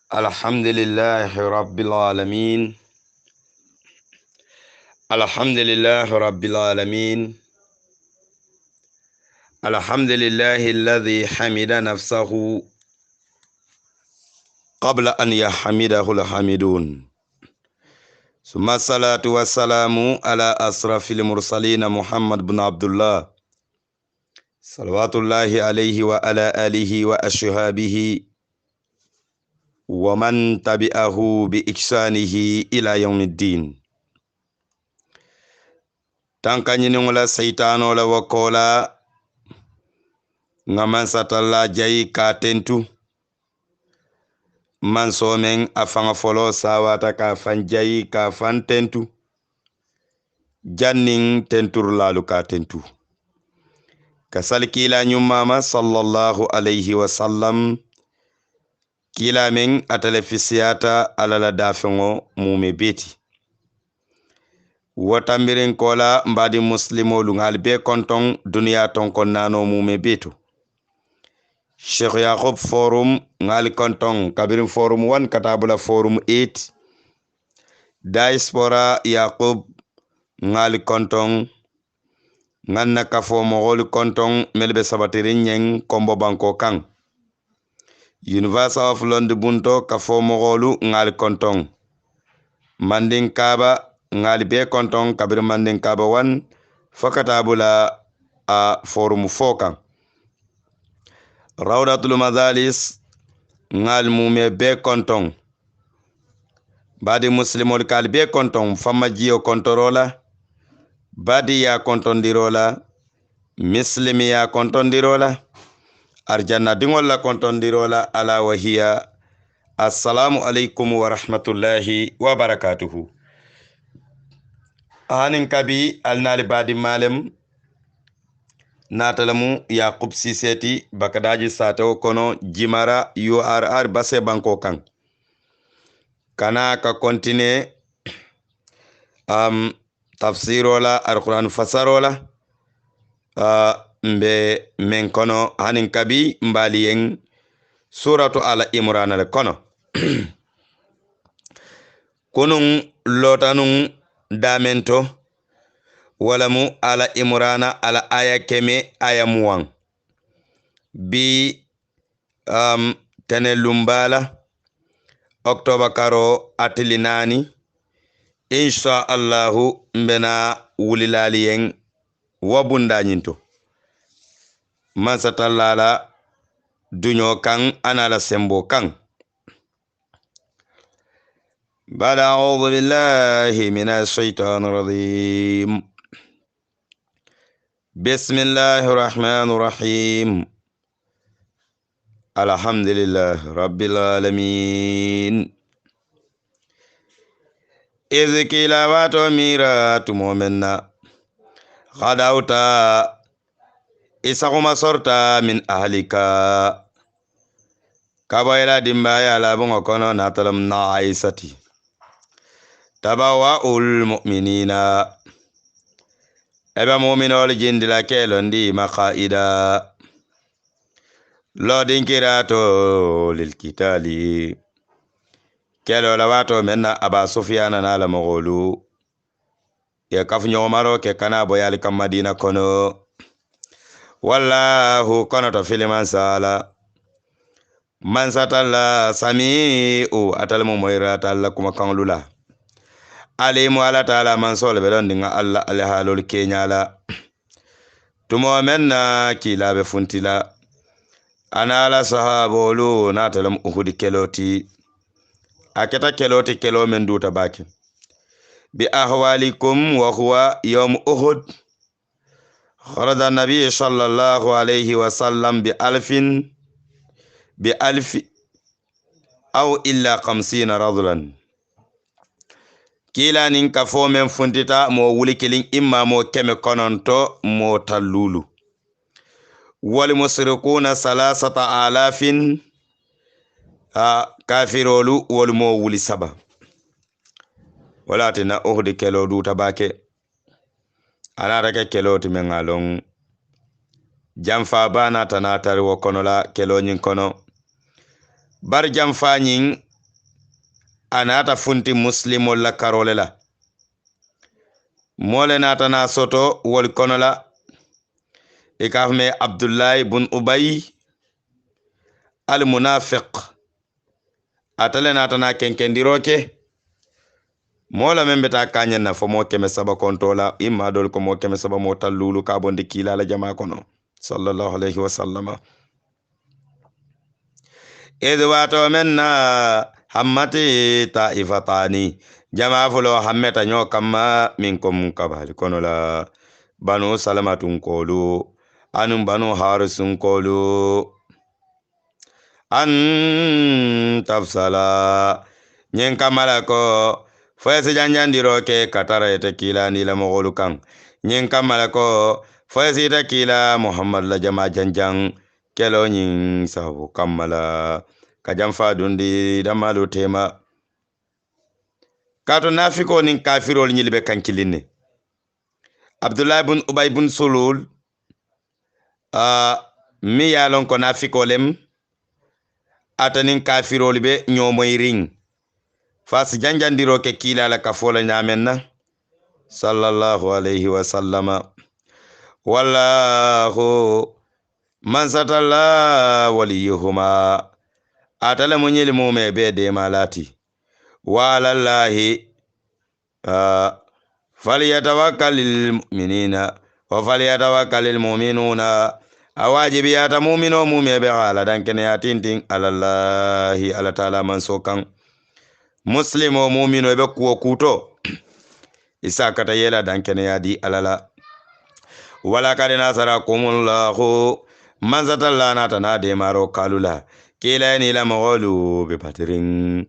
الحمد لله رب العالمين. الحمد لله رب العالمين. الحمد لله الذي حمد نفسه قبل أن يحمده الحامدون، ثم الصلاة والسلام على أشرف المرسلين محمد بن عبد الله صلوات الله عليه وعلى آله وأصحابه ومن تبعه بإحسانه إلى يوم الدين. Tankanyini wala seytano la wakola ngaman satalla jayi ka tentu man somen afanga folo sawata ka fan jayi ka fan tentu janning tentur lalu ka tentu kasal kila nyumama sallallahu alayhi wa sallam kila men atale fisiyata alala dafengo mume beti wotambirin kola mbadi muslimo lungal be konton duniya ton konnano mume betu Sheikh Yaqub Forum ngali konton kabirin forum 1 katabula forum 8 diaspora Yaqub ngali konton nganna kafo mogol konton melbe sabatirin nyeng kombo banko kan University of London bunto kafo mogolu ngali konton mandin kaba ngali be konton kabir mandin kaba 1 fakatabula a forum 4 kan Rawdatul Madalis ngal mume be konton badi muslimol kal be konton fama jiyo kontorola badi ya kontondirola muslimi ya kontondirola arjanna dingol la kontondirola ala wahiya assalamu alaikum wa rahmatullahi wa barakatuhu. Hanin kabi alnali badi malem natalamu Yaqub Siseti bakadaji sato kono jimara URR base banko kan kana ka kontine tafsirola alquran fasarola mbe men kono hanin kabi mbaliyen suratu ala imran al kono kunun lotanun damento walamu ala imrana ala aya keme aya muwan bi tene lumbala oktoba karo atilinani insha Allahu mbena wulilaliyen wabunda nyinto mansatallala dunyo kan anala sembo kan bada a'udhu billahi minash shaitanir rajim. Bismillahir rahmanir rahim. Alhamdulillahi rabbil alamin. Izkila wato mira tumomenna khadauta isakuma sorta min ahlika kabayla dimbaya labungo kono natalam na aisati tabawa ul mu'minina eba mu'minol jindila kelondi maqaida lodin kirato lil kitali kelo la wato menna aba sufyana na la mogolu ya kaf nyomaro ke kana boyal kam madina kono wallahu kono to filiman sala man satalla sami'u atalmu moyrata alla kuma kanlula alimu ala taala man sol be don dinga alla alhalul kenyala tumo menna kilabe funtila anala sahabolu natalam uhudi keloti aketa keloti kelo men duta baki bi ahwalikum wa huwa yawm uhud خرج النبي صلى الله عليه وسلم بألف أو إلا 50 رجلا kila nin kafo men funtita mo wuli kilin imma mo keme kononto mo tallulu wal musrikuna 3000 kafirolu wal mo wuli saba wala tina uhdi kelo du tabake ana rake kelo timengalon jamfa bana tanatari wo kono la kelo nyin kono bar jamfa nyin anata funti muslimol la karole la mole nata na soto wol kono la ikafme Abdullah ibn Ubay al munafiq atale nata na kenkendiroke mola membe ta kanyen na fomo keme saba kontola imma dol ko mo keme saba mo tallulu ka bonde kila la jama kono sallallahu alaihi wasallam edwato menna hammati taifatani jama fulo hammeta nyo kama minkum kabali kono la banu salamatun kolu anum banu harisun kolu an tafsala nyen kamala ko foyese janjandiro ke katara ete kila ni la mogolu kan nyen kamala ko foyese ita kila Muhammad la jama janjang kelo nyin sabu kamala kajam fa dundi damalu tema kato nafiko nin kafirol nyilbe kankilinne Abdullah ibn Ubay ibn Sulul mi yalon ko nafiko lem atanin kafirol be nyomoy ring fas janjandiro ke kila la kafola nyamenna sallallahu alaihi wasallama wallahu man satalla waliyuhuma atala munyil mume be de malati walallahi falyatawakkalul mu'minina wa falyatawakkalul mu'minuna awajibi ata mu'mino mume be ala dankene yatintin alallahi ala taala man sokan muslimo mu'mino be kuwo kuto isa kata yela dankene yadi alala wala kade nasarakumullahu man satalla nata na de maro kalula kila ni la mawlu bi patrin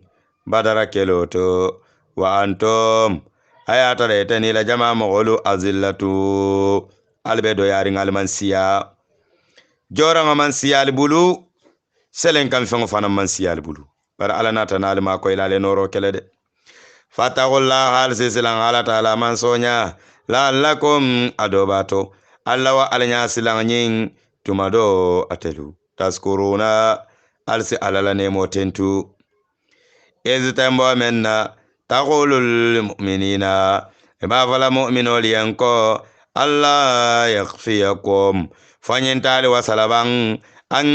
badara keloto wa antum ayata rete ni la jama mawlu azillatu albedo yaring almansiya joranga mansiya albulu selen kan fengo fana mansiya albulu bar ala nata na alma ko ila le noro kelede fataqullah hal sisilan ala taala man sonya la'allakum adobato alla wa alanya silan nyin tumado atelu taskuruna alsi alala nemo tentu ezitembo menna taqulul mu'minina ba fala mu'minol yanko alla yaghfiyakum fanyentali wasalaban an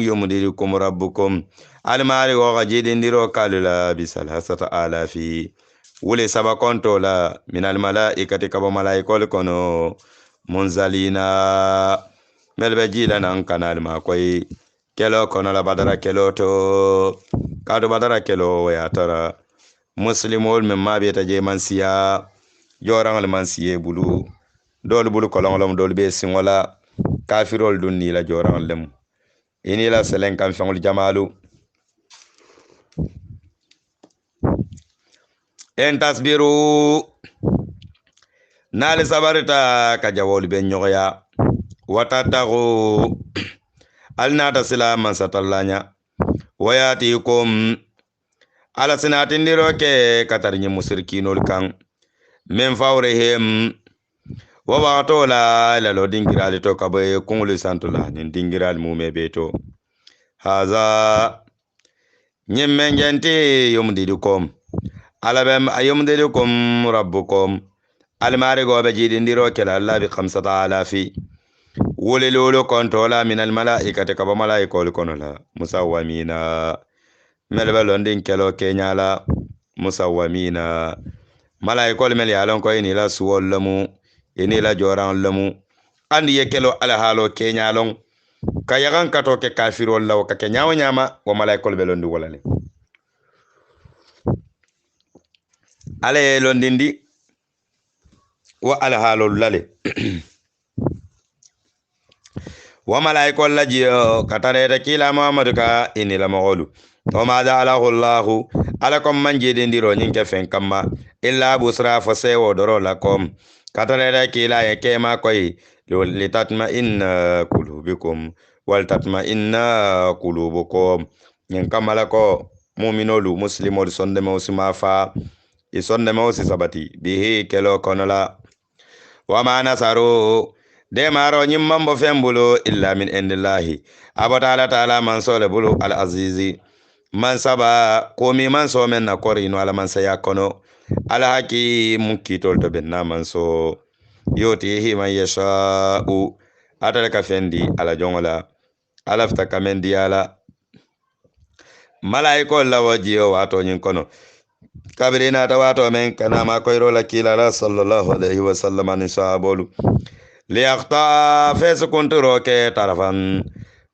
yumdirukum rabbukum almari wa gajidindiro kalula bisalasata alafi wule saba konto la minal malaikati kabo malaikol kono munzalina melbe jila nan kanal ma koy kelo kono la badara kelo to kado badara kelo ya tara muslimol men mabeta je mansiya jorangal mansiye bulu dol bulu kolongolom dol be singola kafirol dunni la jorangal lem ini la selen kan fengol jamalu en tasbiru nali sabarita ka jawol be nyoya watatago alnata sila mansatallanya wayatikum ala sinatindiro ke katarnyi musirkinol kan men fawrehem wabato la lo dingirali to kabe kungulu santula nin dingirali mume beto haza nyemmen jenti yumdidukum alabem ayumdidukum rabbukum almari gobe jidindiro kela Allah bi 5000 wole lolo kontola min almalaikati kaba malaikol konola musawwamina melbe londin kelo kenyala musawwamina malaikol mel yalon ko ini la suwol lamu ini la joran lamu andi ye kelo ala halo kenyalon kayagan kato ke kafirol law ka kenyawo nyama wa malaikol be londi wolale ale londindi wa ala halo lale wa malaikol laji katare kila muhammadu ka ini la mawlu wa ma ja'alahu allah alakum man jedindiro nyinke fen kamma illa busra fa sewo doro lakum katare kila yake ma koy litatma inna qulubikum wal tatma inna qulubukum nyen kamala ko mu'minolu muslimol sonde mo simafa e sonde mo sabati bihi kelo konola wa ma nasaru de maro nyimmambo fembulo illa min indillahi abata ala taala man sole bulu al azizi man saba komi man so men na kori no ala man saya kono ala haki mukitol to benna man so yoti hi man yasha u atala ka fendi ala jongola ala fta kamendi ala malaiko la wajiyo wato nyin kono kabirina ta wato men kana ma koyro la kila la sallallahu alaihi wasallam an sahabolu li yaqta fa sukunturo ke tarafan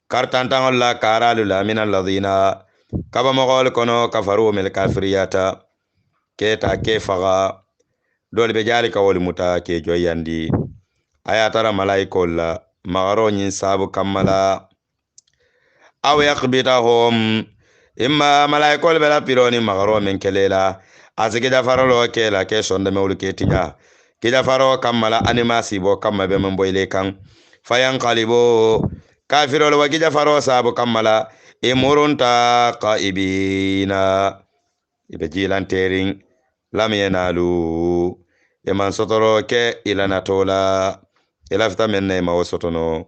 kartantan la karalu la min alladhina kaba mogol kono kafaru mil kafiriyata ke ta ke faga dole be jali ka wol muta ke joyandi ayatara malaiko la magaro nyin sabu kamala aw yaqbitahum imma malaiko be la pironi magaro men kelela azige da farolo ke la ke sonde mewlu ke tinya ke da faro kamala animasi bo kamma be men boyle kan fayan qalibo kafirol wagi da faro sabu kamala imurunta qaibina ibe jilanterin lam yanalu man sotoro ke ilana tola ilafta menne ma wosotono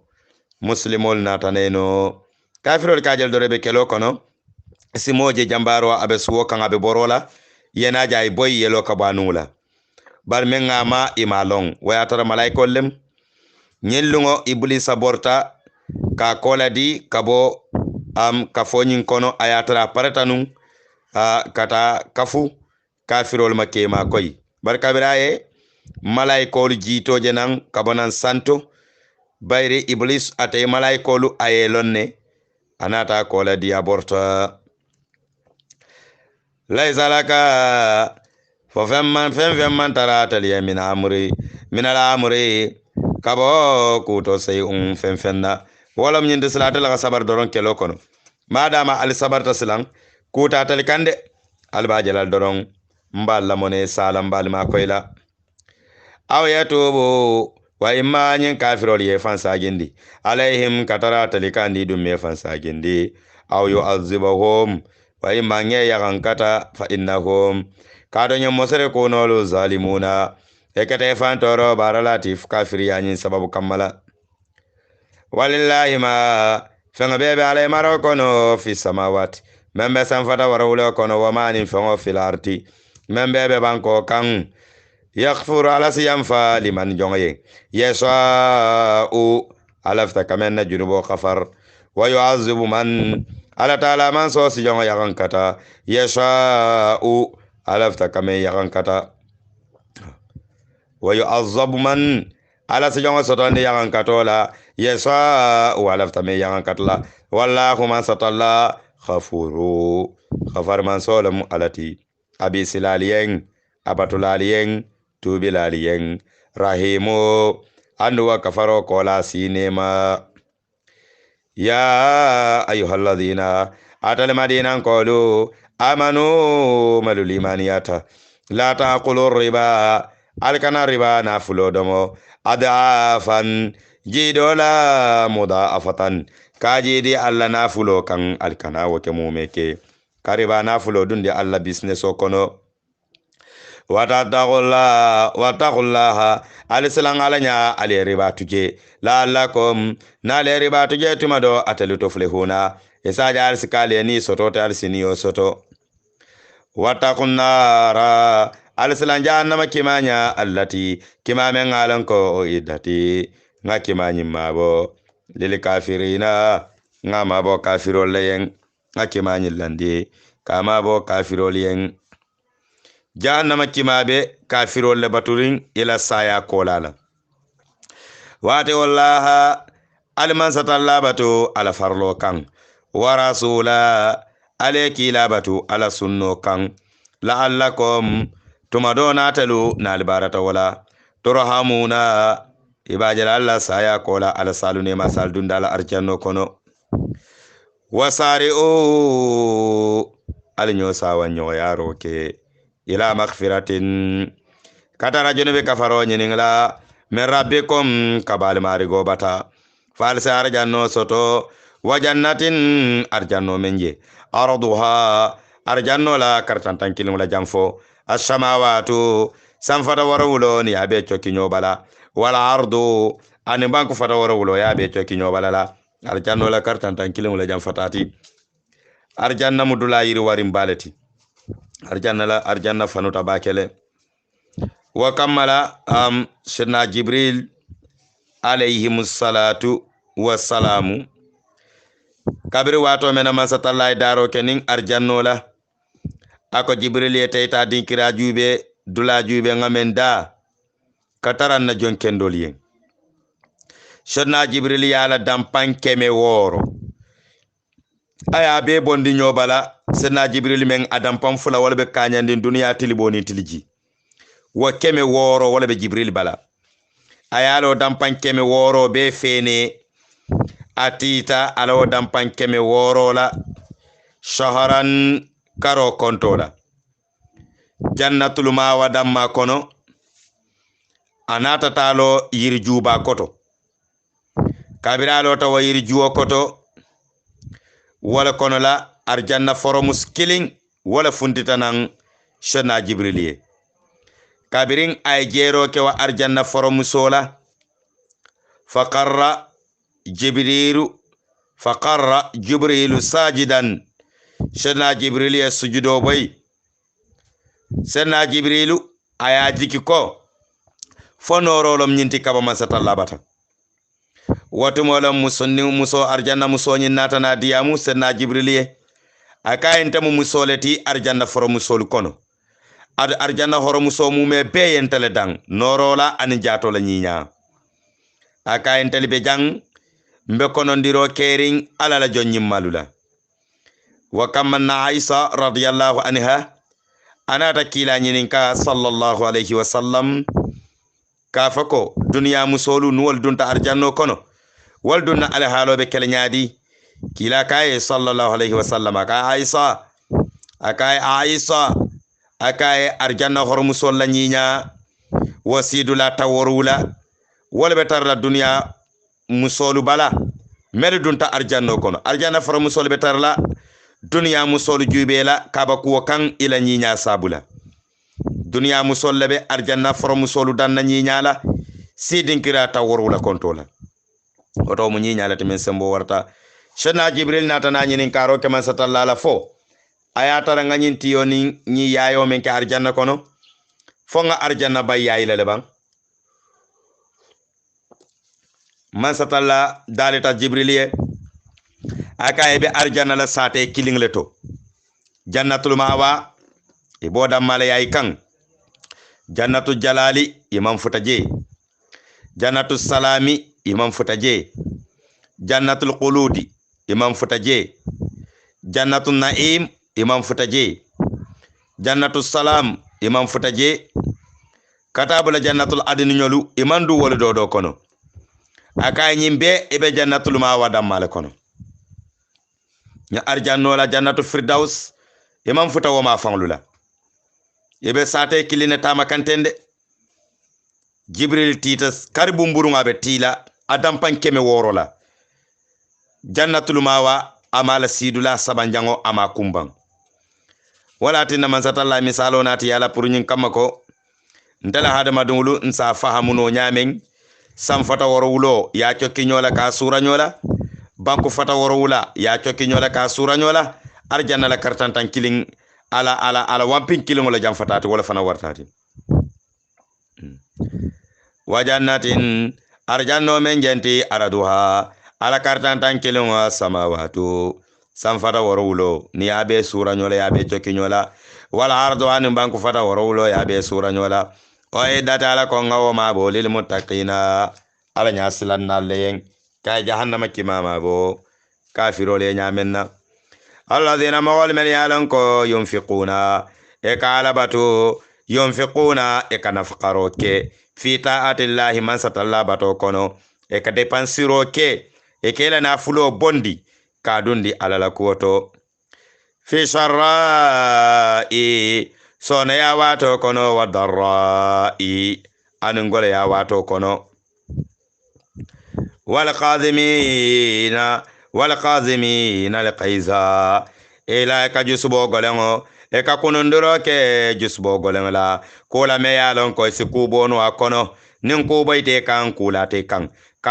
muslimol nataneno kafirol kajel dorebe kelo kono simoje jambaro abe suwo kan abe borola yena jay boy yelo kabanula bar menga ma imalong wayatara malaikol lem nyellungo iblisa borta ka koladi kabo kafonyin kono ayatara paratanu kata kafu kafirol make ma koy barka biraye malaikolu jitoje nan kabonan santo bayre iblis atay malaikolu ayelonne anata koladi aborta laysa laka fo femman tarata liya min al-amri kabo kuto say femfenna wolam nyinde salata la sabar doron kelo kono madama al sabarta silang kuta talikande albajalal doron mballa mone salam bal ma koyla aw yatubu wa imma nyin kafirol ye fansa gindi alaihim katara talikandi dum me fansa gindi aw yu'azzibuhum wa imma nge yagankata fa innahum kado nyam mosere konolu zalimuna ekete fantoro baralatif kafiri yanyin sababu kamala walillahi ma fenga bebe alay marokono fi samawati membe sanfata warawulo kono wamani fengo fil arti membe be banko kan yaghfuru ala siyamfa liman jongaye yasha'u alafta kamenna junubo khafar wa yu'azzibu man ala taala man so si jonga yagan kata yasha'u alafta kamen yagan kata wa yu'azzabu man ala si jonga sotonde yagan katola yasha'u alafta men yagan katla wallahu man satalla khafuru khafar man solam alati abi silaliyen abatulaliyen tubilaliyen rahimu anduwa kafaro kola sinema ya ayyuhalladhina atal madina qulu amanu malul imaniyata la taqulu riba alkana riba na fulodomo adafan jidola mudaafatan kajidi alla na fulo kan alkana woke mumeke kariba na fulo dundi alla business okono wataqullaha alisalan alanya ali riba tuje la'allakum na le riba tuje tumado atalu tuflihuna isaja alsikale ni soto ta alsiniyo soto wataqunnara alisalan jahannama kimanya allati kimamen alanko idati nga kimanyi mabo lil kafirina nga mabo kafirol len nga kimanyi landi kama bo kafirol yen jahannama kimabe kafirol le baturin ila saya kolala wate wallaha alman satalla batu ala farlo kan wa rasula alayki la batu ala sunno kan la'allakum tumadona talu na albarata wala turhamuna ibajal alla saya kola ala salune masal dundala arjanno kono wasari'u alinyo sawanyo yaro ke ila maghfiratin katara junubi kafaro nyiningla min rabbikum kabal marigo bata falsa arjanno soto wa jannatin arjanno menje arduha arjanno la kartantan kilin la jamfo as-samawatu sanfata warawulo ni abe chokinyo bala wala ardu ani banku fata warawulo ya abe chokinyo bala la arjanno la kartantan kilin la jamfatati arjanna mudula yiri warin baleti arjanna fanuta bakele wa kammala sidna jibril alayhimus salatu wassalamu kabiri wato mena masatallahi daro kenin arjannola ako jibril ye tayta dinkira jube dula jube ngamen da kataran na jon kendol yen sidna jibril yala dampan keme woro aya be bondi nyobala sidna jibril men adam pam fula wala be kanyandi duniya tiliboni tiliji wa keme woro wala be jibril bala ayalo dampan keme woro be fene atita alo dampan keme woro la shaharan karo kontola jannatul mawa damma kono anata talo yiri juba koto kabiralo tawa yiri juwo koto wala kono la arjanna foromus killing wala funditanan shana jibriliye kabirin ay jero ke wa arjanna foromusola faqarra jibrilu sajidan shana jibriliye sujudo boy shana jibrilu aya jiki ko fonorolom nyinti kaba masata labata watu molam muso arjanna musoni natana diamu shana jibriliye aka entamu musoleti arjanna foromusol kono arjanna horomuso mume be yentele dang norola ani jato la nyinya aka entele be jang mbe kono ndiro kering ala la jonnyi malula wa kamanna aisha radiyallahu anha anata kila nyininka sallallahu alayhi wa sallam ka fako dunya musolu nuwal dunta arjanno kono wal dunna ala halobe kele nyaadi kila kay sallallahu alayhi wa sallam aka aisha akaye arjanna hormusol la nyinya wasidu la taworula wala betar la dunya musolu bala mel dunta arjanno kono arjanna hormusol betar la dunya musolu jubela kaba kuwo kan ila nyinya sabula dunya musol lebe arjanna hormusolu dan na nyinya la sidinkira taworula kontola oto mu nyinya la temen sembo warta shana jibril natana nyinin karo keman satallala fo ayatara nganyin tiyoni ni yayo men ka arjanna kono fonga arjanna bay yayi le bang man satalla dalita jibriliye aka be arjanna la sate kiling leto jannatul mawa e boda mala yayi kan jannatul jalali imam futaje jannatul salami imam futaje jannatul quludi imam futaje jannatul naim imam futaje jannatul salam imam futaje katabula jannatul adni nyolu imandu wala dodo kono aka nyimbe ibe jannatul mawa damale kono nya arjanno la jannatul firdaus imam futa wama fanglula ibe sate kiline tama kantende jibril titas karibu mburunga be tila adam pankeme worola jannatul mawa amala sidula sabanjango ama kumbang wala tinna man satalla misalo nati yala pour nyin kamako ndala hadama dungulu nsa fahamuno nyamen sam fata worowulo ya cokki nyola ka sura nyola banku fata worowula ya cokki nyola ka sura nyola arjanna la kartantan kiling ala wampin kiling wala jam fatati wala fana wartati wajannatin arjanno men jenti araduha ala kartantan kiling wa samawatu sam fata worowulo ni abe sura nyola ya be cokki nyola wala ardu an banku fata worowulo ya be sura nyola o edata ala ko ngawo ma bo lil muttaqina ala nyasilan nallen kay jahannama kimama bo kafiro le nyamenna alladhina mawal men yalan ko yunfiquna e kala batu yunfiquna e kana faqaro ke fi ta'atillahi man satalla bato kono e ka depensiro ke e kela na fulo bondi ka dundi alala kuoto fi sharra'i sona ya wato kono wa darra'i anungole ya wato kono wal qadhimina alqaiza ila ka jusbo golengo e ka kununduro ke jusbo golenga kula me yalon ko sikubo no akono nin ko bayte kan kula te kan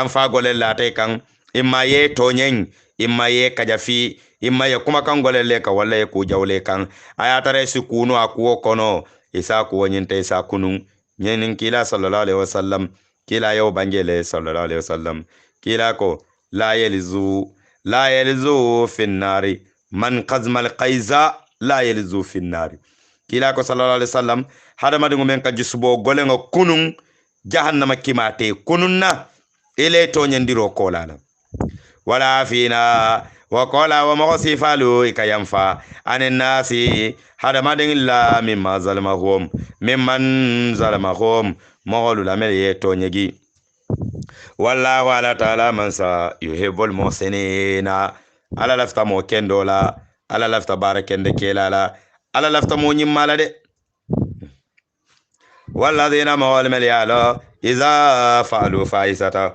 fa golella te kan imma ye tonyen imma ye kajafi imma ye kuma kan golele ka walla ye ku jawle kan ayatare si kunu akuo kono isa ku wonyinte isa kunun nyenin kila sallallahu alaihi wasallam kila yau bangele sallallahu alaihi wasallam kila ko la yalzu finnari man qazmal qaiza la yalzu finnari kila ko sallallahu alaihi wasallam hada madingu men ka jisubo golengo kunun jahannama kimate kununna ile to nyandiro kolala wala fina wa qala wa maghsifalu ikayamfa anin nasi hada madin la mimma zalamahum mimman zalamahum maghlu la mel to nyegi wallahu ala ta'ala man sa yuhibbul muhsinina ala lafta mo kendola ala lafta barakende kelala ala lafta mo nyimmala de walladhina mawalmal yalo iza fa'alu faisata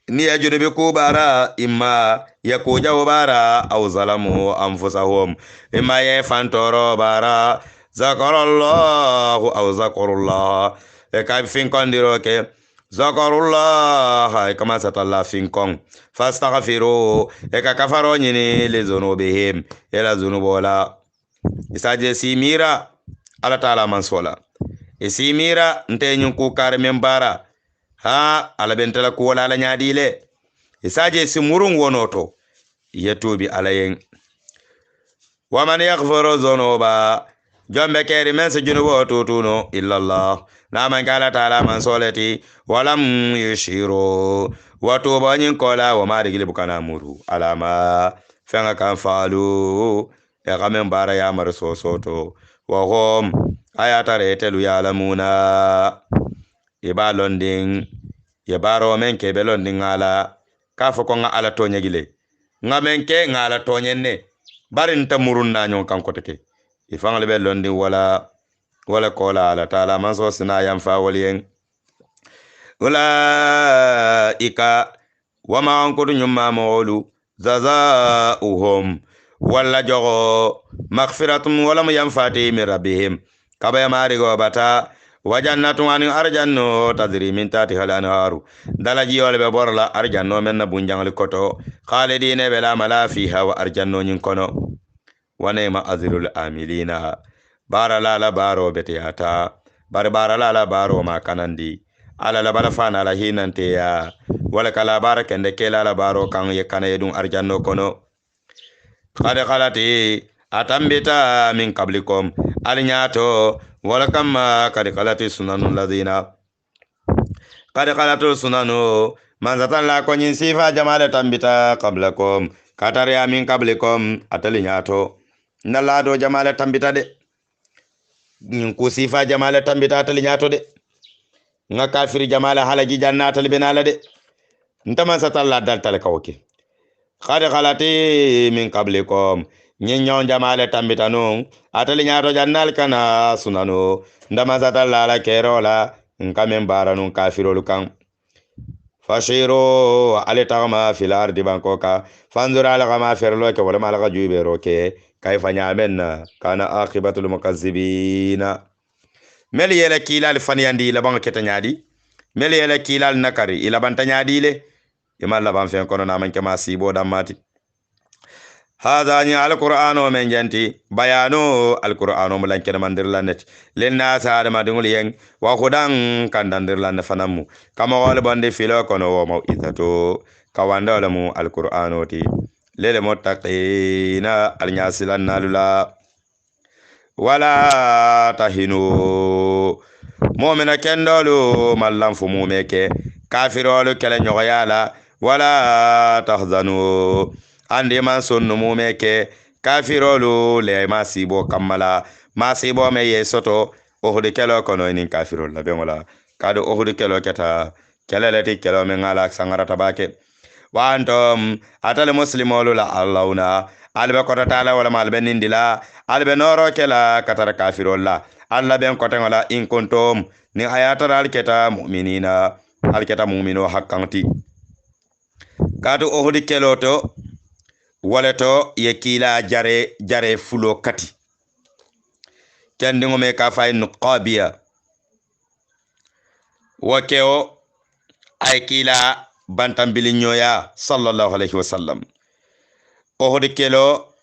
ni yajudu kubara imma yakuja bara aw zalamu anfusahum imma yafantoro bara zakarallahu aw zakarullah ka fin kondiro ke zakarullah kama satalla fin kon fastaghfiru ka kafaro nyini li zunubihim ila zunubola isaje simira ala taala mansola isimira nte nyun ku kar membara ha ala bentala ko wala la nyaadile isaje simurun wonoto yetubi alayen wa man yaghfiru dhunuba jombe keri men se junubo tutuno illa allah na man kala taala man solati walam yushiru wa tuba nyin kola wa ma digili bukana muru alama fanga kan falu ya gamen bara ya mar sosoto wa hum ayata retelu ya lamuna iba londing ye baro men ke be londing ala ka fo ko nga ala to nyagile nga men ke nga ala to nyenne barin ta murun na nyon kan ko teke ifang le be londing wala kola ala taala man so sina yam fa waliyen wala ika wama ankudu nyumma mawlu zazaa'uhum wala jogo maghfiratum wala yam fati min rabbihim kaba ya marigo bata wajannatu an arjanno tadri min tahtiha al-anharu dalaji wala be borla arjanno men na bunjangal koto khalidina bela mala fiha wa arjanno nyin kono wanema azrul amilina barala la baro betiyata barala la baro ma kanandi ala la bala fana la hinante ya wala kala barakende kela la baro kan ye kanayedun arjanno kono qad khalati atambita min qablikum alinyato wala kama qad khalati sunanul ladina qad khalatu sunanu man zatalla ko nyin sifa jamala tambita qablakum katari min qablikum atalinyato nalado jamala tambita de nyin ko sifa jamala tambita atalinyato de nga kafiri jamala halaji jannatal benala de ntama satalla dal tal kawke qad khalati min qablikum nyon jamale tambitanu atali nyato jannal kana sunano ndama satalla la kerola nkamen baranu kafirolu kan fashiro alitagma fil ardi bankoka fanzura ala kama ferlo ke wala malaka jubero ke kayfa nyamen kana aqibatul mukazzibina mel yele kilal fanyandi la bango ketanyadi mel yele kilal nakari ila bantanyadi le imal la ban fen kono na man kema sibo damati hada ni alqur'ano men janti bayano alqur'ano mulan kena mandir lanet lenna saade madungul yeng wa khudan kandandir lan fanamu kama wala bande filo kono wo mau'izato kawanda lamu alqur'ano ti lele muttaqina alnyasilan nalula wala tahinu mu'mina kendolu mallam fu mumeke kafirolu kele nyoyala wala tahzanu andi man sonno mumeke kafirolu le masibo kamala masibo me yesoto ohde kelo kono ni kafirol la bengola kado ohde kelo keta kelelati kelo me ngala sangara tabake wa antum atal muslimolu la allahuna albe kota taala wala malbe nindila albe noro kela katara kafirol la alla ben kota ngala in kuntum ni ayata alketa mu'minina alketa mu'mino hakkanti kado ohde kelo to waleto ye kila jare fulo kati kendingo me ka fay nuqabiya wakeo ay kila bantambili nyoya sallallahu alaihi wasallam ohdi kelo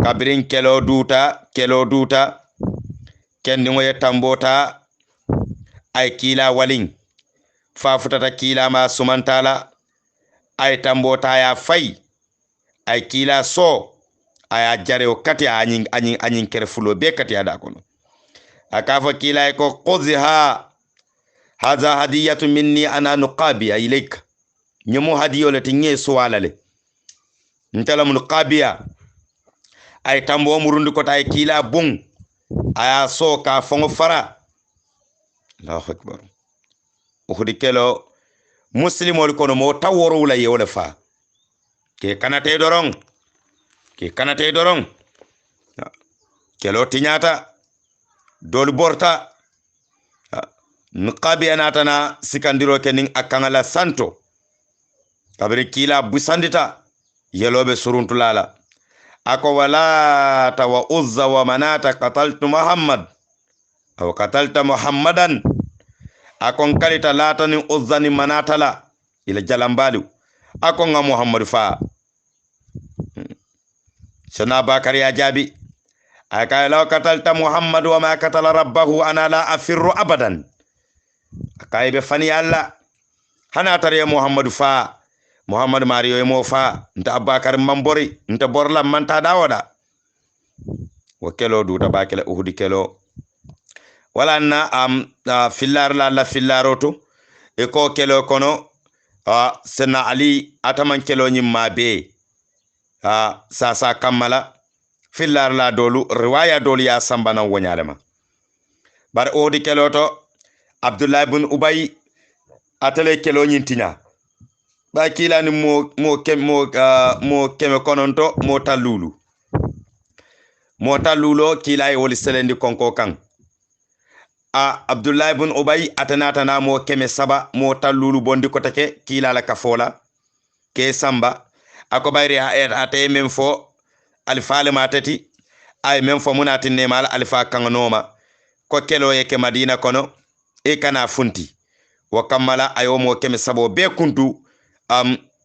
kabirin kelo duta kendi ngoye tambota ay kila walin fa futata kila ma sumantala ay tambota ya fay ay kila so aya jare o kati anyin kere fulo be kati ada kono akafa kila ko quzha hadha hadiyatu minni ana nuqabi ilayka nyumu hadiyo le tinye suwala le ntala mun qabiya ay tambo murundi ko tay kila bung aya so ka fongo fara Allahu akbar uhudi kelo muslimol kono mo taworo wala yewle fa ke kanate dorong kelo tinyata dol borta nuqabi anatana sikandiro kenin akangala santo kabri kila busandita yelobe suruntulala ako wala tawa uzza wa manata qataltu muhammad aw qatalta muhammadan akon kalita latani uzza ni manata la ila jalambalu akon nga muhammad fa sana bakari ya jabi aka law qatalta muhammad wa ma qatala rabbahu ana la afirru abadan akay be fani alla hana tare muhammad fa muhammad mariyo mo fa nta abakar mambori nta borla manta dawoda wakelo du tabakela uhudi kelo wala na fillar la fillaroto e ko kelo kono sena ali ataman kelo nyimma be sasa kamala fillar la dolu riwaya dolu ya sambana wonyalema bar uhudi kelo to abdullah ibn ubay atale kelo nyintinya ba kila ni mo keme kononto mo tallulo kila e woli selendi konko kan abdullah ibn ubay atanata mo keme saba mo tallulu bondi ko take kila la kafola ke samba ako bayri ate men fo alfaale matati ay men fo munati nemal alfa kanganoma ko kelo yeke madina kono e kana funti wa kamala ayo mo keme sabo be kuntu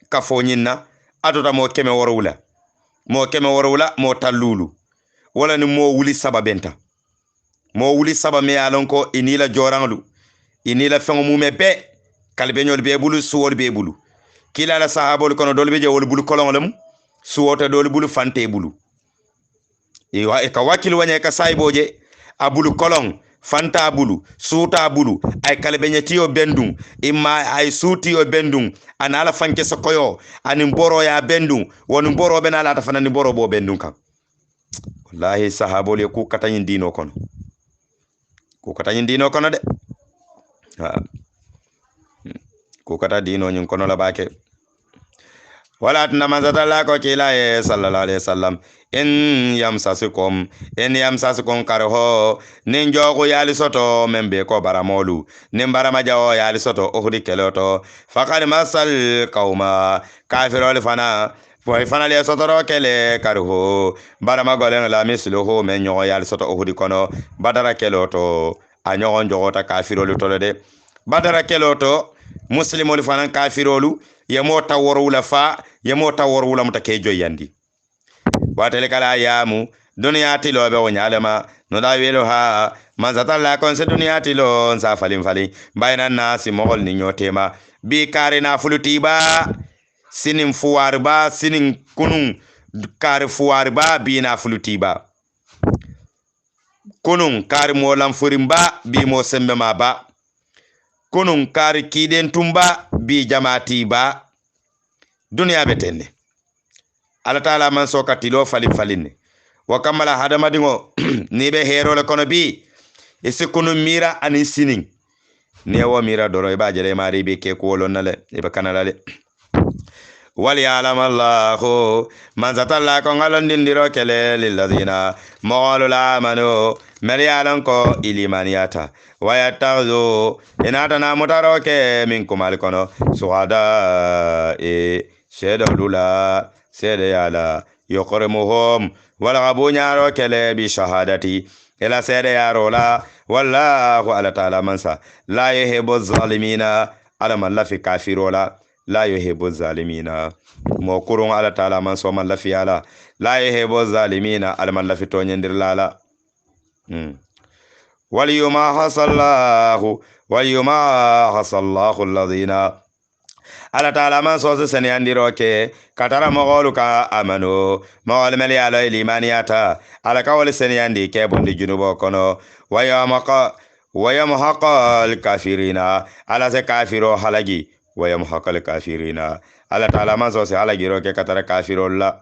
kafo nyinna atota mo keme worowula mo tallulu wala ni mo wuli sababenta mo wuli saba me alonko inila joranglu inila fengo mume be kalbenyol be bulu suwol be bulu kila la sahabol kono dolbe je wol bulu kolongolum suwota dol bulu fante bulu e ka wakil wanya ka sayboje abulu kolong fanta bulu suta bulu ay kalbenyatiyo bendung imma ay sutiyo bendung anala fanke sokoyo ani mboro ya bendung wonu mboro be nala ta fanani mboro bo bendung kam wallahi sahabole ku katanyin dino kono de ku kata dino nyin kono la bake wala tunamazata lako kila sallallahu alaihi wasallam in yamsasukum karho ninjogo yali soto membe ko baramolu nimbarama jawo yali soto ohudi keloto faqad masal qauma kafirul fana le soto kele karho barama golen la misluhu men nyogo yali soto ohudi kono badara keloto anyogo njogota kafirul tolode badara keloto muslimul fana kafirolu yemo taworula fa yemo taworula mutake joyandi watele kala yamu dunya tilo be wonyalema no da welo ha manzata la kon se dunya tilo nsa falin bayna nasi mogol ni nyotema bi kare na fulutiba sinin fuwarba sinin kunun kare fuwarba bi na fulutiba kunun kare mo lam furimba bi mo sembe maba kunun kare kiden tumba bi jamaati ba dunya betenne ala taala man so katilo falin wa kamala hadamadingo ni be hero le kono bi isikunu mira ani sinin ne wo mira doro ba jere mari be ke ko lonnale e be kanala le wal ya'lam allah man zatalla ko ngalondindiro kele lil ladina mawalul amanu mariyalan ko ilimaniyata wayatazu inata na mutaro ke minkum alkono suhada shedalula sede yala yuqrimuhum wala gabunyaro kele bi shahadati ila sede yarola wallahu ala ta'ala mansa la yuhibbu zalimina ala man la fi kafirola la yuhibbu zalimina mo kurun ala taala man so man lafiyala la yuhibbu zalimina al man lafito nyendir lala waliyuma hasallahu alladhina ala taala man so sene andiro ke katara mogolu ka amano mogol mel ya la limaniyata ala ka wal sene andi ke bondi junubo kono wayamhaqa alkafirina ala se kafiro halagi wayamhaqa alkafirina ala taala man so se halagi ro ke katara kafiro la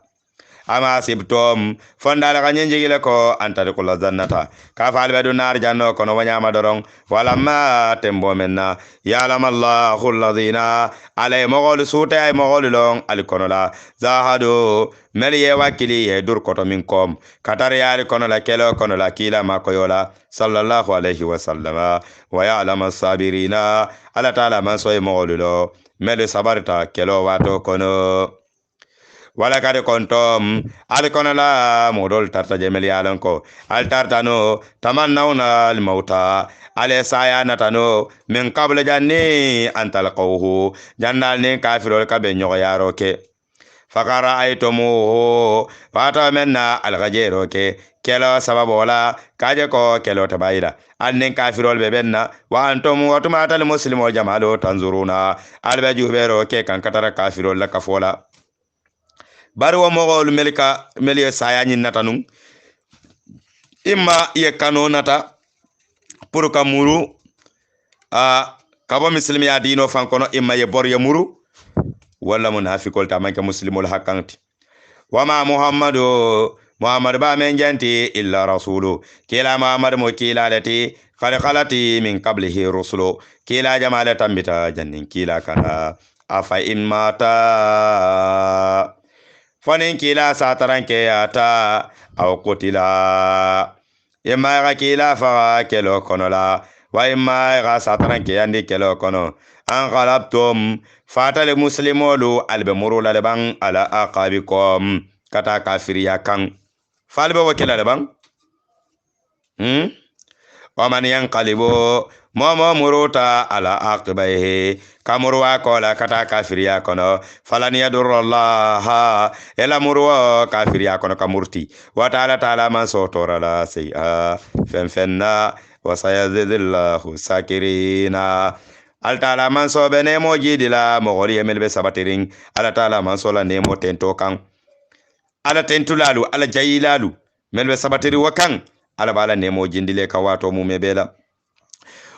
ama sibtom fondala ka nyenjigile ko antade ko lazannata ka falbe do nar janno kono wanyama dorong wala ma tembo menna ya lam Allahu alladhina alay mogol suta ay mogol long al kono la zahadu meliye wakili e dur koto min kom katar yaari kono la kelo kono la kila makoyola sallallahu alayhi wa sallama wa ya'lam as-sabirina ala taala man so e mogol lo mele sabarta kelo wato kono wala kade kontom al kono la modol tarta jemeli alon ko al tartano tamannawna al mauta ale saya natano min qabla janni antal qawhu jannal ne kafirol kabe nyogo yaro ke fakara aytomu fata menna al gajero ke kelo sababu wala kaje ko kelo tabayila annen kafirol be benna wa antum wa tumatal muslimu jamalo tanzuruna al bajubero ke kan katara kafirol la kafola bari wo mogol meliye sayani natanum imma ye kano nata pour ka muru kabo muslimi ya dino fankono imma ye bor ye muru wala munafiqol ta manke muslimul hakanti wama muhammad ba men janti illa rasulu kila muhammad mo kila lati khalati min qablihi rusulu kila jamala tambita jannin kila kana afa in mata fanin kila sataran ke ata aw qutila imma ga kila fa kelo kono la wa imma ga sataran ke andi kelo kono an qalabtum fatal muslimolu albe murula leban ala aqabikum kata kafiriya kan falbe wakila leban wa man yanqalibu momo muruta ala aqibaihi kamurwa kola kata kafiriya kono falan yadurrallaha ela murwa kafiriya kono kamurti wa ta'ala man sotora la say'a fenna wa sayazidillahu sakirina al ta'ala man so be nemo jidila mo gori emelbe sabatirin ala ta'ala man so la nemo tento kan ala tentulalu ala jayilalu melbe sabatiri wakan ala bala nemo jindile ka wato mu mebela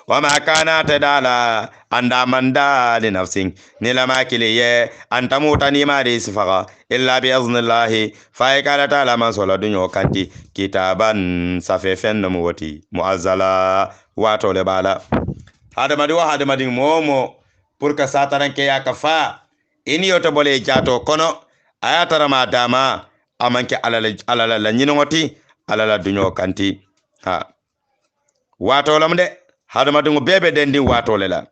wama kana tadala anda manda li nafsin nilama kiliye antamuta ni mari sifaga illa bi iznillah fa kana taala man sola dunyo kanti kitaban safefen no woti muazzala wato le bala hadamadi momo pour ka sataran ke yakafa ini yoto bole jato kono ayatara ma dama amanke alala la nyinoti alala dunyo kanti ha wato lamde hadamadi bebe dendi wato lela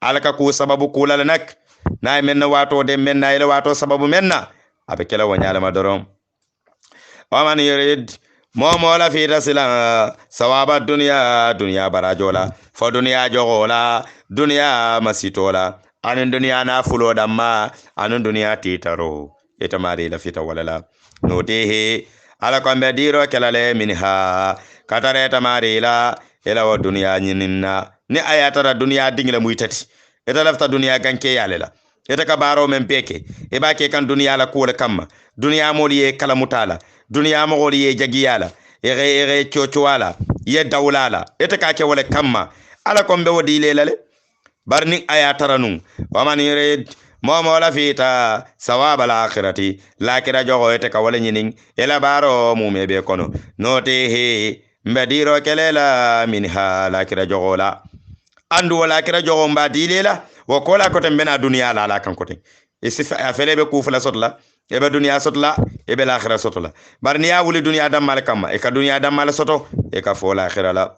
alaka ku sababu kulala nak nay menna wato de menna ila wato sababu menna abe kala wanyala madorom waman yurid momo la fi tasila sawaba dunya barajola fo dunya jogola dunya masitola anin dunya na fulo damma anin dunya titaro ita mari la fita walala notehe ala ko be diro kelale minha katare tamari la ila wa dunya nyininna ni ayatara dunya dingla muitati ita lafta dunya ganke yalela ita ka baro men peke e ba ke kan dunya la ko kamma dunya moliye kala mutala dunya mogoliye jagiyala ere chochwala ye dawlala ita ka ke wala kamma ala kombe wodi lelale barni ayatara nun waman yurid momo la fita sawaba la akhirati lakira jogo ita ka wala nyinin ila baro mu mebe kono note he mbadiro kelela minha lakira jogola andu wala kira jogo mbadilela wo kola ko tembena dunya la kan ko ten isifa afelebe ku fula sotla ebe dunya sotla ebe la akhirah sotla barni ya wuli dunya dam mal kam e ka dunya dam mal soto e ka fo la akhirah la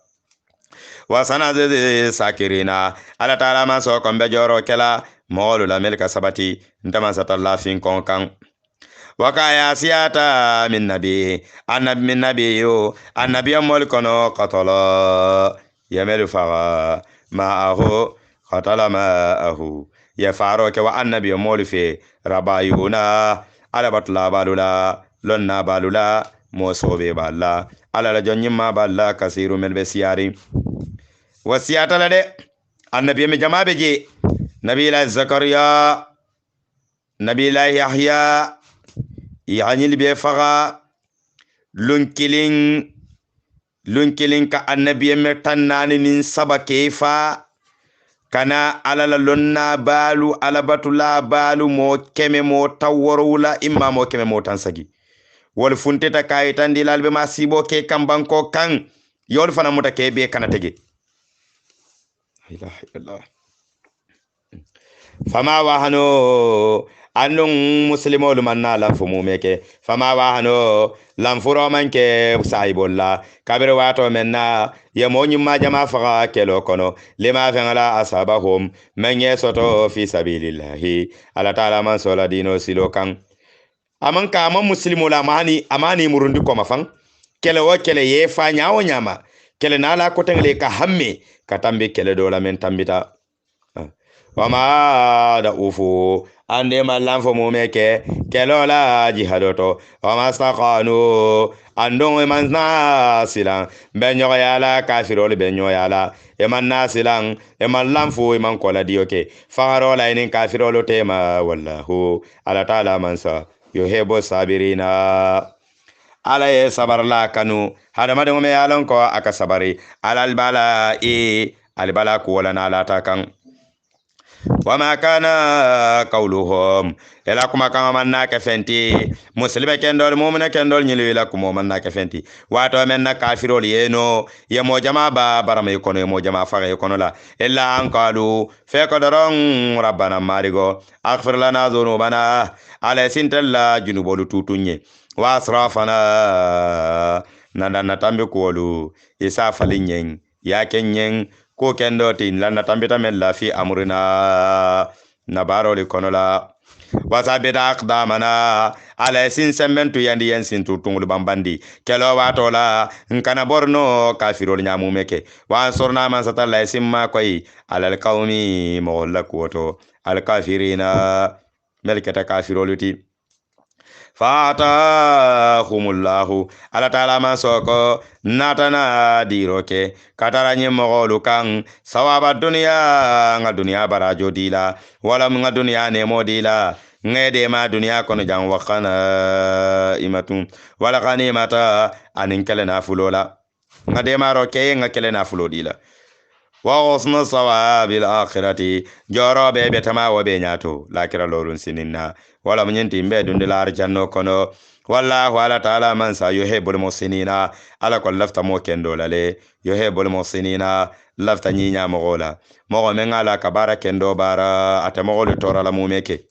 wa sanade sakirina ala taala man so ko be joro kala mawlu la melka sabati ndama satalla fin kon kan wakaya siyata min nabi yo annabi amol kono qatala yamelu faga ma'ahu qatala ma'ahu ya faro ke wa annabi molu fe rabayuna ala batula balula lonna balula mosobe balla ala la jonyima balla kasiru melbe siyari wasiyata la de annabi me jamabe je nabila zakariya nabila yahya yani be faga lunkilin ka annabi me tannani nin sabake fa kana alala lonna balu alabatula balu mo keme mo taworula imma mo keme mo tansagi wol funteta kayitan dilal be masibo ke kambanko kan yol fana muta ke be kana tege ilaha illallah fama wahano annun muslimolu manna lanfumu meke fama wahano lanfuro manke sahibolla kabir wato menna ya monyuma jama faga kelo kono lima fengala asabahum menye soto fi sabilillahi ala taala man sola dino silokan aman ka man muslimola amani murundi ko mafan kele wo kele ye fa nyaawo nyama kele nala ko tengle ka hamme katambe kele dola men tambita wama da ufu ande mallan fo mumeke kelola jihadoto wama saqanu andon manna silan benyo yala kafirol benyo yala e manna silan e mallan fo e man kola dioke farola inin kafirol tema wallahu ala taala mansa yuhibbu sabirina ala ye sabarla kanu hada madon me yalon ko aka sabari alal bala albala ko wala na lata kan wama kana qawluhum ila kuma kama manna ka fenti muslima kendol mu'mina kendol nyilu ila kuma manna ka fenti wato menna kafirol yeno ye mo jama ba barama kono ye mo jama faga kono la illa an qalu fe qadaron rabbana marigo aghfir lana dhunubana ala sintalla junubolu tutunye wa asrafana nanda tambe kolu isa falinyen ya kenyen ko kendo tin lanna tambita men la fi amrina nabaro li konola wasabida aqdamana ala sin sementu yandi yensin tutungul bambandi kelo watola nkana borno kafirol nyamu meke wa sorna man satalla simma koy alal qawmi molla kuoto al kafirina melkata kafiroluti fatahumullahu ala taala man soko natana diroke kataranye mogolu kan sawaba dunya nga dunya barajo dila wala nga dunya nemo dila ngede ma dunya kono jang wakana imatun wala kanimata anin kele na fulola ngade maro ke nga kele na fulo dila wa usna sawabil akhirati joro be betama wo be nyato lakira lorun sininna wala munyenti mbe dundila arjanno kono wallahu ala taala man sa yuhibbul muhsinina ala ko lafta mo kendo lale yuhibbul muhsinina lafta nyinya mogola mogo men ala kabara kendo bara atamogo tora la mumeke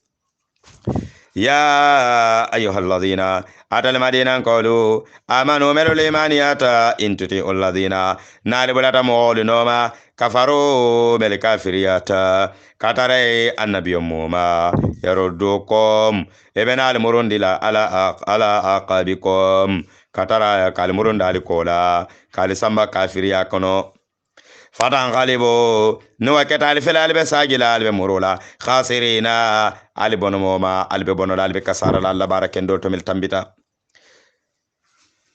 ya ayyuhalladhina atal madina qulu amanu melu limaniyata intuti alladhina nalibulata mogo noma kafaru mel kafiriyata katare annabiyo muma yarudukum ebena almurundila ala aqabikum katara kalmurunda alikola kalisamba kafiriya kono fatan galibo nuwa ketali fela albe sagila albe murula khasirina albono moma albe bono albe kasara la barakendo to mil tambita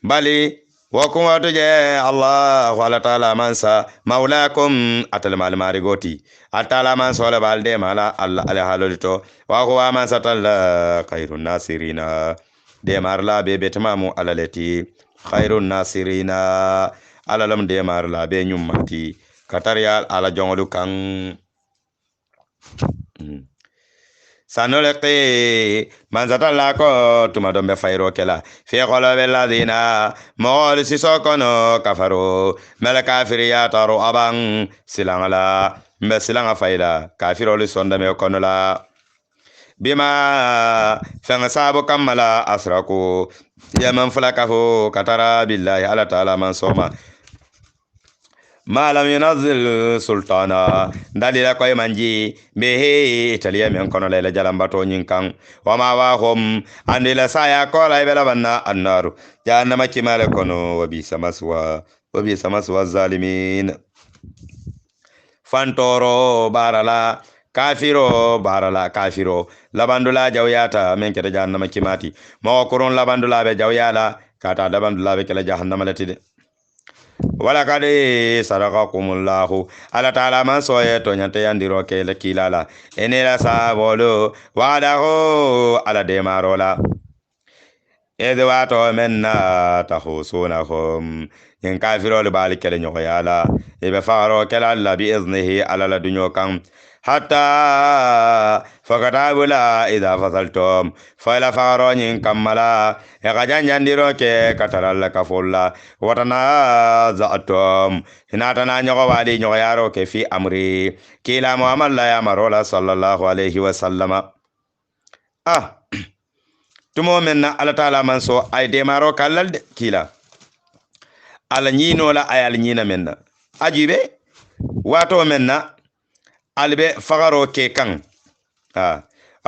bali wakum watuje Allah wala taala mansa maulakum atal mal marigoti atala man sole balde mala Allah ala halolito wa huwa man satalla khairun nasirina de marla be betmamu alaleti khairun nasirina alalam de marla be nyummati kataryal ala jongolu kan sanoleke manzatalla ko tuma dombe fayro kela fi qalabi alladhina mawal sisokono kafaru mal kafiriya taru aban silangala mbe silanga fayda kafirolu sondame kono la bima fanga sabu kamala asraku ya man fulakahu katara billahi ala taala man soma ma lam yunazil sultana dalila koy manji behe italiya men kono la jalambato nyinkan wama wa hum andila saya ko la bela banna annaru jahannama kimale kono wabi samaswa zalimin fantoro barala kafiro barala kafiro labandula jawyata men kete jahannama kimati ma koron labandula be jawyala kata labandula be kala jahannama latide wala kade sadaqakumullahu ala taala man soye to nyante yandiro ke le kilala enela sabolo wadahu ala de marola wato menna tahusunahum yin kafiro le bal kele nyoyala be faro kala la bi iznihi ala la dunyo kan hatta fakatabula idha fasaltum fala faro nyin kamala e gajanjandiro ke kataralla kafulla watana zaatum hinatana nyogo wali nyogo yaro ke fi amri kila muhammad la ya marola sallallahu alaihi wasallama tumo menna ala taala man so ay de maro kallal de kila ala nyino la ay ala nyina menna ajibe wato menna albe fagaro ke kan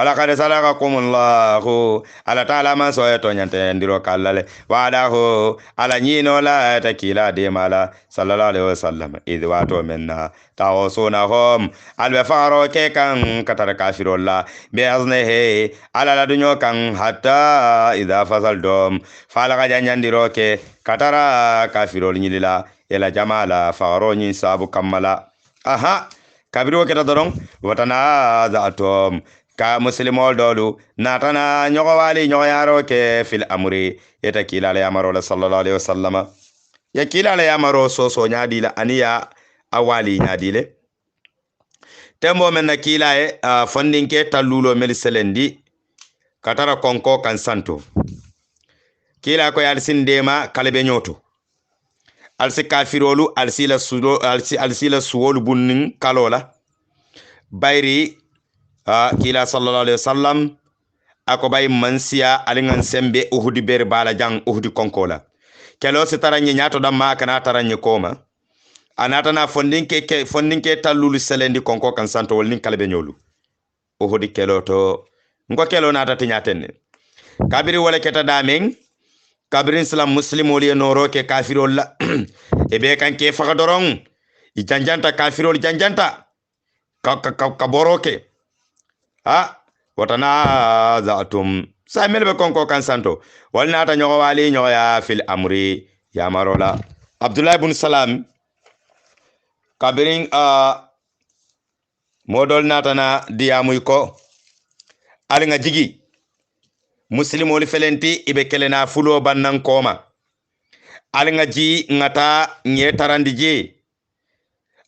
ala kada salakakumullahu ala taala man so to nyante ndiro kallale wadahu ala nyino la takila de mala sallallahu alaihi wasallam id wato menna tawsunahum albe fagaro ke kan katara kafirolla be aznehe ala la dunyo kan hatta idha fasaldum fala ga nyandiro ke katara kafirol nyilila ela jamala fagaro nyin sabu kamala kabiro keta dorong watana zaatom ka muslimol dolu natana nyogo wali nyogo yaro ke fil amri yeta kila la yamaro la sallallahu alaihi wasallam ya kila la yamaro so nyadi la aniya awali nyadi le tembo men na kila e fondinke talulo mel selendi katara konko kan santo kila ko yal sindema kalbe nyoto alsi kafirolu alsila sudo alsila suwolu bunnin kalola bayri kila sallallahu alaihi wasallam ako bay mansiya alingan sembe uhudi ber bala jang uhudi konkola kelo se taranye nyato damma kana taranye koma anata na fondinke talulu selendi konko kan santo wol nin kalbe nyolu uhudi kelo to ngo kelo nata tinyatenne kabiri wala keta damen kabirin islam muslimol ye noro ke kafirol la ebe kan ke faga dorong i janjanta kafirol janjanta ka boroke watana zaatum sa melbe konko kan santo walna ta nyogo wali nyogo ya fil amri ya marola abdullah ibn salam kabirin modol natana diamuy ko alinga jigi muslimol felenti ibe kelena fulo bannan koma alinga ji ngata nye tarandi ji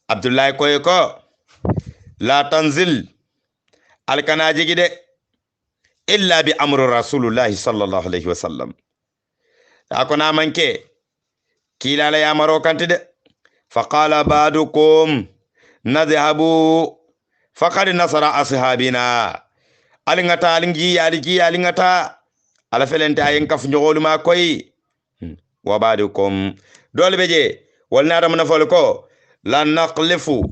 abdullah koy ko la tanzil alkana jigi de illa bi amru rasulullah sallallahu alaihi wasallam akona manke kila la yamaro kantide faqala ba'dukum nadhhabu faqad nasara ashabina alingata alingi alingata ala felente ayen kaf njogolu ma koy wa ba'dukum dole beje walna ramna folko la naqlifu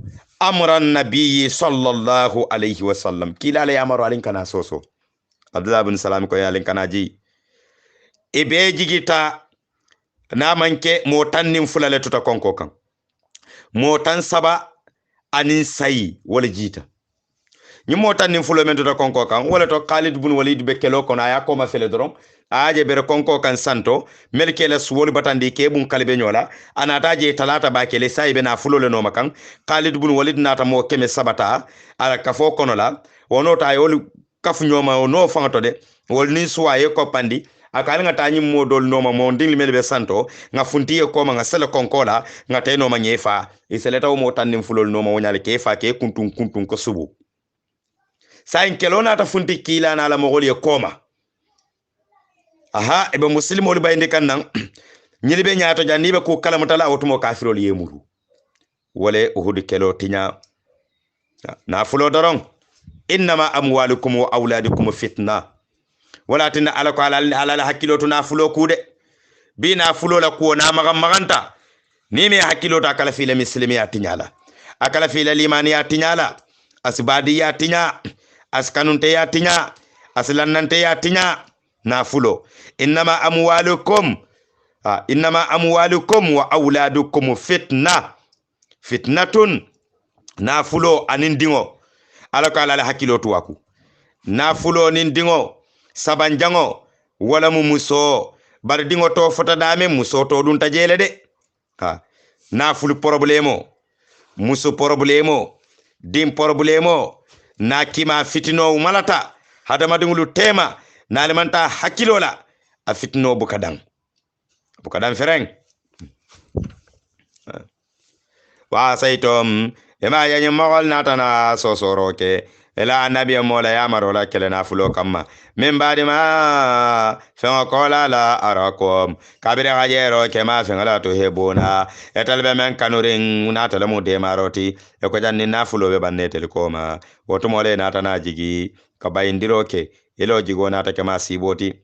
amran nabiyyi sallallahu alaihi wasallam kila la yamaro alinkana soso abdullah ibn salam ko alinkana ji ibe jigita na manke motannin fulale tuta konko kan motan saba anin sayi wala jita ni motannin fulo men tuta konko kan wala to Khalid ibn Walid be kelo kono aya ko ma fele dorom aje bere konko kan santo melkele suwol batandi ke bun kalbe nyola anata je talata ba kele sayi be na fulo le no makan Khalid ibn Walid nata mo keme sabata ala kafo kono la wono ta yol kaf nyoma no fanto de wol ni suwaye ko pandi akali nga tanyi modol noma mo ndingli melbe santo nga funtiye ko nga sele konkola nga tay noma nyefa iseleta mo tannim fulol noma wonyale kefa ke kuntun ko subu sa en kelona ta funti kila na la mogol koma ebe muslimo li bayndi kan nan nyilibe nyaato janibe ko kala mutala otumo kafirol yemuru wole uhud kelo tinya na fulo dorong innama amwalukum wa auladukum fitna wala tinna ala ko ala hakkiloto na fulo kude bi na fulo la ko na maganta ni me hakkiloto akala fila muslimi ya tinyala akala fila limani ya tinyala asbadi ya tinya askanunte ya tinya aslannante ya tinya na fulo innama amwalukum wa auladukum fitnatun na fulo anindingo ala ko ala hakilo tuwaku nafulo nin dingo sabanjango wala mu muso bar dingo to fota dame muso to dun tajele de ha nafulu problemo muso problemo dim problemo na kima fitino malata hadama dingulu tema na lemanta hakilola a fitino bukadan fereng wa saytom ema yanyi mogol natana sosoroke ela nabi mola ya marola kelena fulo kamma min badi ma fengo kola la arakom kabire gajero kema fengala to hebona etalbe men kanurin natala mu de maroti e ko janni na fulo be bannetel koma woto mole natana jigi ka bayindiroke elo jigo nata kema siboti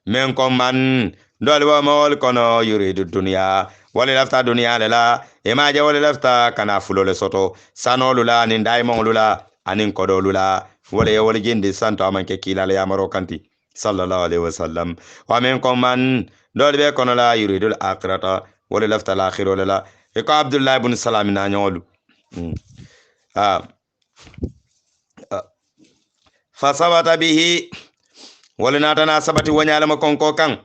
men komman dolwa mol kono yuridu dunya wala lafta dunya lela e ma je wala lafta kana fulo le soto sanolula nin daimon lula anin kodolula wala jindi santo amanke kilala ya maro kanti sallallahu alaihi wasallam wa men komman dolbe kono la yuridu al-akhirata wala lafta al-akhirah lela e ko abdullah ibn salam na nyolu fa sabata bihi wala natana sabati wanyala makonko kan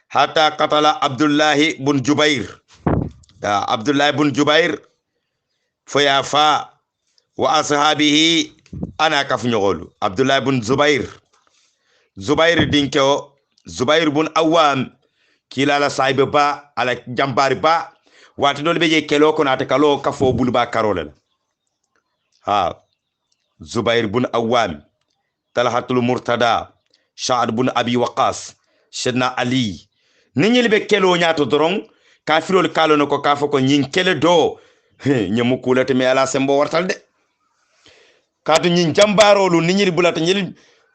hatta qatala abdullahi bun jubair abdullahi bun jubair foya fa wa ashabihi ana kaf nyogolu abdullahi bun zubair dinko zubair bun awam kilala saibe ba ala jambari ba wati dol beje kelo ko nata kalo kafo bulba karolal ha zubair bun awam talhatul murtada sha'ad bun abi waqas shedna ali ninyil be kelo nyaato doron kafirol kalo no ko kafo ko nyin kele do nyamu kulate me ala sembo wartal de kadu nyin jambarolu ninyil bulata nyil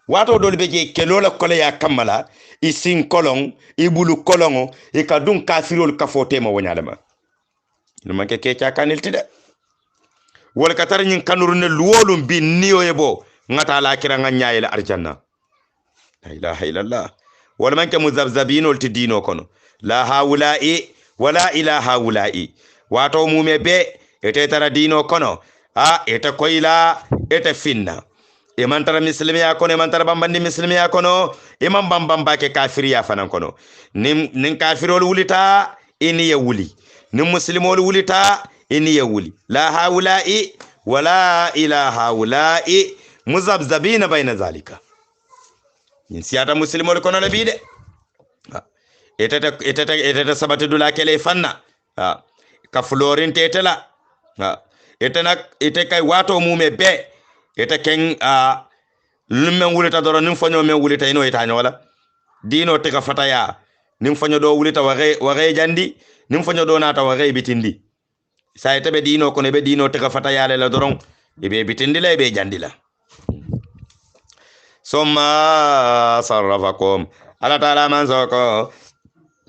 wato dol be je kelo la kole ya kamala isin kolon ibulu kolongo e kadun kafirol kafote ma wonyalama numa ke kecha kanilti de wol katar nyin kanuru ne luwolum bi niyo yebo ngata la kira nganyayela arjanna la ilaha illallah wala manke muzabzabin ol tidino kono la haula'i wala ila haula'i wato mume be ete tara dino kono ete koyla ete finna e mantara muslimiya kono e mantara bambandi muslimiya kono e man bambamba ke kafiriya fanan kono nin kafirol wulita iniya wuli nin muslimol wulita iniya wuli la haula'i wala ila haula'i muzabzabina bayna zalika yin siyata muslimol kono la bide etata sabati dula kele fanna ka florin tetela ete kay wato mume be ete ken lumen wulita doro nim fanyo men wulita ino etanya wala dino te ka fataya nim fanyo do wulita wage jandi nim fanyo do nata wage bitindi sa ete be dino kono be dino te ka fataya la doron ibe bitindi la ibe jandi la summa sarrafakum ala taala man soko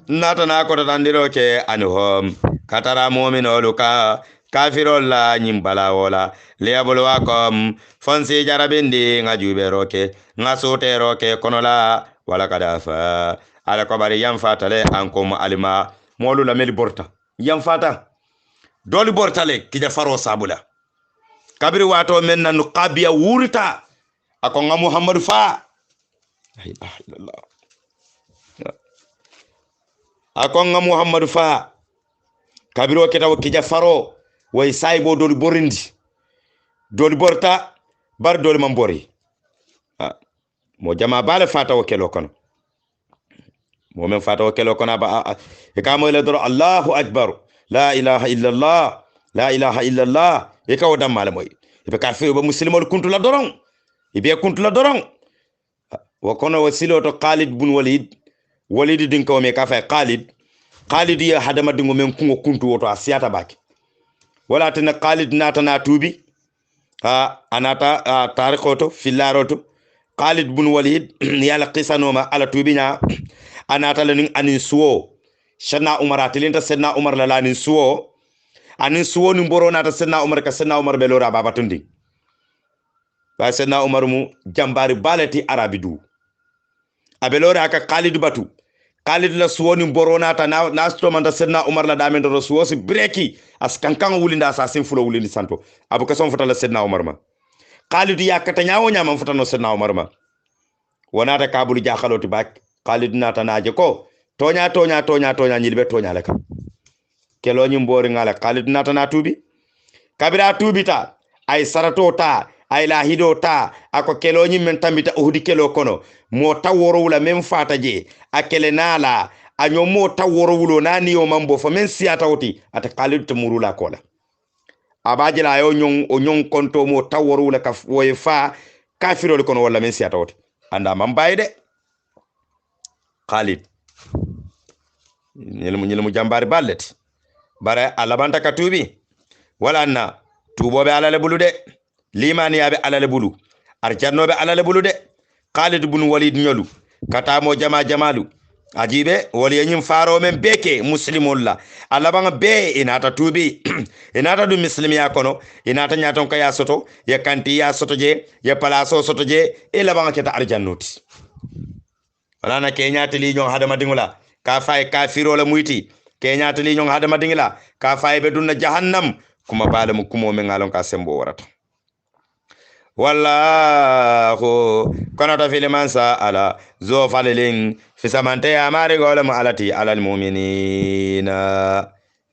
natana ko tandiro ke anuhum katara mu'minolu ka kafirol la nyimbala wala liyabluwakum fonsi jarabindi ngajube roke ngasote roke konola wala kadafa ala ko bari yam fatale ankum alima molu la meli borta yam fata doli bortale kija faro sabula kabiri wato menna nu qabiya wurita akonga muhammadu fa la ilaha illallah akonga muhammadu fa kabiro ketawo kija faro way saybo doli borindi doli borta bar doli mambori mo jama bale fata wakelo kono mo men fata wakelo kono ba e kamo le doro allahu akbar la ilaha illallah la ilaha illallah e kaw dam mala moy e ka fe ba muslimol kuntu la doron e be kuntu la doron wa kono wasilo to Khalid bun Walid din ko me ka fa Khalid ya hadama dingo men kungo kuntu woto asiyata baki wala tan Khalid natana tubi anata tarikhoto filaroto Khalid bun Walid yala qisanoma ala tubi nya anata lanin anin suwo shana umar atilinta senna umar la lanin suwo anin suwo ni mboro nata senna umar ka senna umar belora baba tundi ba senna umar mu jambari balati arabidu abelora ka Khalid batu Khalid la suwoni borona ta na sto manda senna umar la damen do suwosi breki as kankan wulinda sa sin fulo wulindi santo abu kason fota la senna umar ma Khalid yakata nyaawo nyaama futano Seydina Omar ma wonata kabulu jakhaloti bak Khalid nata naje ko tonya nyilbe tonya la kam kelo nyim bori ngala Khalid nata na tubi kabira tubita ay sarato ta ay lahido ta ako kelo nyim men tambita uhudi kelo kono mo taworo wula men fata je akele nala anyo mo taworo wulo nani o mambo fa men siata oti ata Khalid to murula kola abajila yo nyon konto mo taworo wula ka woye fa kafiro kono wala men siata oti anda man bayde Khalid nyilmu jambari ballet bara alabanta ka tubi wala na tubobe alale bulu de limani yabe alale bulu arjannobe alale bulu de Khalid ibn Walid nyolu katamo jamalu ajibe wali nyim faro men beke muslimulla alabanga be inata tubi inata du muslimiya kono inata nyaton ka ya soto ya kanti ya soto je ya palaso soto je e labanga keta arjannoti wala na kenya tili nyon hadama dingula ka fay kafiro la muyti kenya tili nyon hadama dingila ka fay be dunna jahannam kuma bala mu kumo men ngalon ka sembo warata wallahu konata filiman sa ala zo falelin fi samante ya mari golam alati alal mu'minina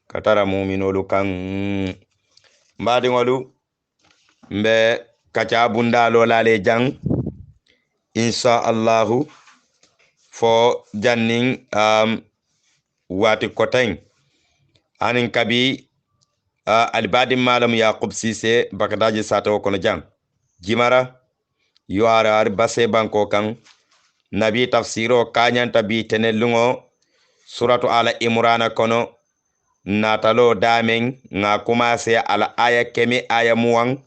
katara mu'minolu kan mbadi ngolu mbe kacha bunda lo lale jang insha Allahu fo janning wati kotain anin kabi albadi malam Yaqub Cissé bakadaji sato kono jang jimara yuara base banko kan nabi tafsiro kanyanta bi tenelungo suratu ala imrana kono natalo damen nga kumase ala aya kemi aya muwang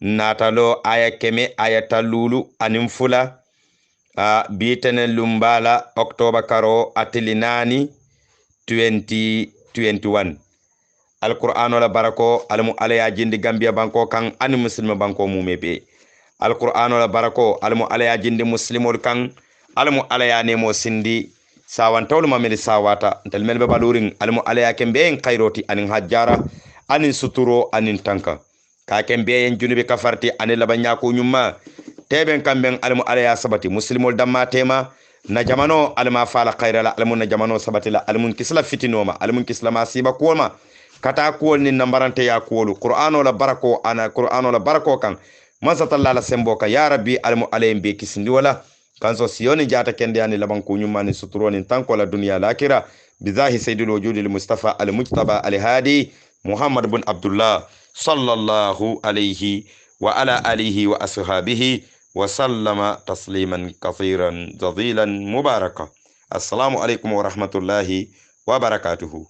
natalo aya kemi aya talulu anim fula bi tenelumbala october karo atilinani 2021 alquran wala barako alamu alaya jindi gambia banko kan ani muslima banko mumebe alquran wala barako alamu alaya jindi muslimol kan alamu alaya nemo sindi sawan tawlu mameli sawata ntel melbe balurin alamu alaya kembe en khairoti anin hajjara anin suturo anin tanka ka kembe en junubi kafarti anin labanya ko nyumma teben kamben alamu alaya sabati muslimol damma tema na jamano alma fala khairala alamu na jamano sabati la alamun kisla fitinoma alamun kisla masiba koma kata kuwol ni nambarante ya kuwolu qur'ano la barako kan masatalla la sembo ka ya rabbi almu alayhim be kisindi wala kanso siyoni jata kende yani laban ko nyumani suturoni tanko la dunya lakira bizahi sayyidul wujudi al mustafa al mujtaba al hadi muhammad ibn abdullah sallallahu alayhi wa ala alihi wa ashabihi wa sallama tasliman kathiran jadilan mubaraka assalamu alaykum wa rahmatullahi wa barakatuhu